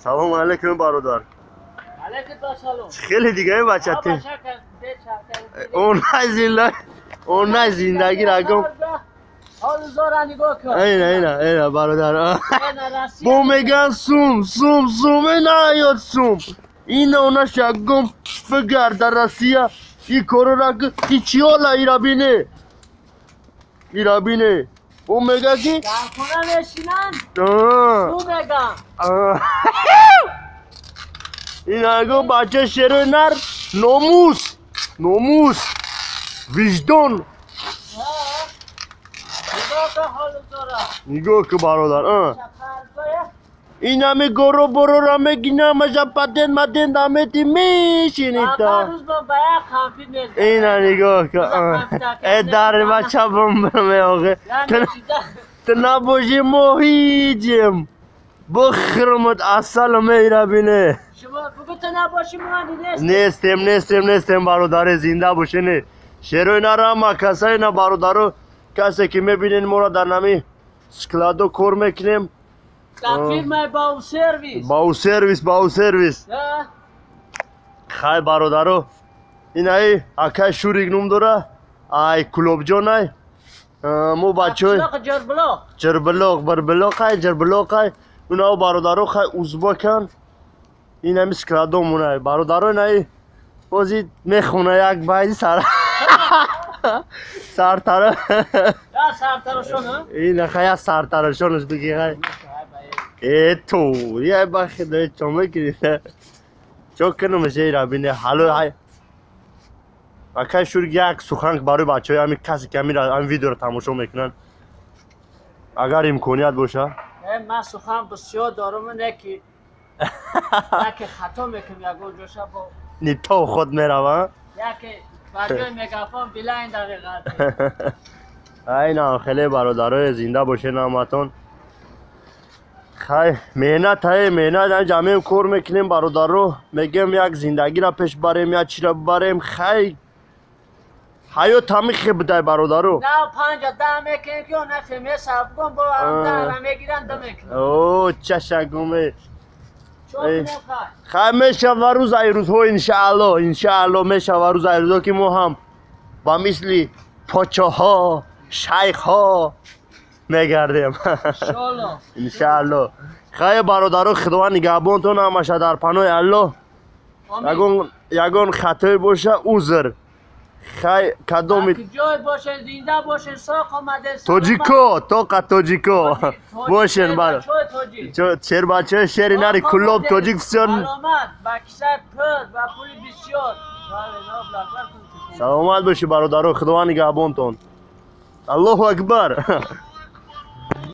سلام علیکم برادر. خیلی دیگه بچه اون نه زندگی را گم اینا برادر بو میگن سوم اینا یاد سوم اینا اونا شگم فگر در رسیه ای کارو را که ای چیالا ایرا بینه بو میگه که در خونه نشینن سو میگم این اگه بچه شیر نر ناموس وجدان نگاه که برادر این همه گرو برو را میگینه مجا پتن مدن دامتی میشینی تا اینا نگاه که ای در بچه بمبرمه آقا تو نباشی موهیجیم بخرمت اصل میره بینه شما بگو تو نباشی ما نیستیم برادر زنده باشه نه شیروی نرم ما کسایی نه برادرو کسی که میبینین ما را در نمی سکلادو کار میکنیم در فیرمای باو سرویس خیلی برادرو این ای اکای شوریک نوم داره ای کلوب جان ای مو بچه های جربلاق های اونا برادرو خیلی عزبا کن این همی سکلادو مونه برادرو نه بازی میخونه یک بایدی سرتره این خیلی سرترشونش بگی خیلی ای تو یه بخی دوی چومه کنید چو کنم شیره را بینه حلو های اکای شورگ یک سخنگ برای بچه های همی کسی که همی ویدیو رو تماشا میکنن اگر امکانیت باشه من سخن بسیار دارم نکی یکی خطا میکنم یک جوشه با نیتا خود میروه یکی برجای میگافون بلاین دقیقت اینا خیلی برادرای زنده باشه نامتون خیلی مهنت جمعه کار میکنیم برادرو میگیم یک زندگی را پیش بریم یا چی را بریم خیلی حیات همی خیلی بده برادرو نه 5-10 میکنیم که نه فیلمی صاحب کن با هم در میگیرن دو میکنیم اوه چشگومه خیلی میشه و روز ایروز ها انشاءالله میشه و روز ایروز ها که ما هم با مثل پاچه ها شیخ ها میگردیم انشاءالله خیلی برادرو خدا نگهبانتون همشه در پناه الله یگان خطای باشه عذر خیلی کدومی جای باشه زنده باشه ساق آمده تاجیکو باشن برا چهر بچه شهری نری کلوب تاجیک بسیار علامت بکشت پرد و پولی بسیار سلامت باشی برادرو خدا نگهبانتون الله اکبر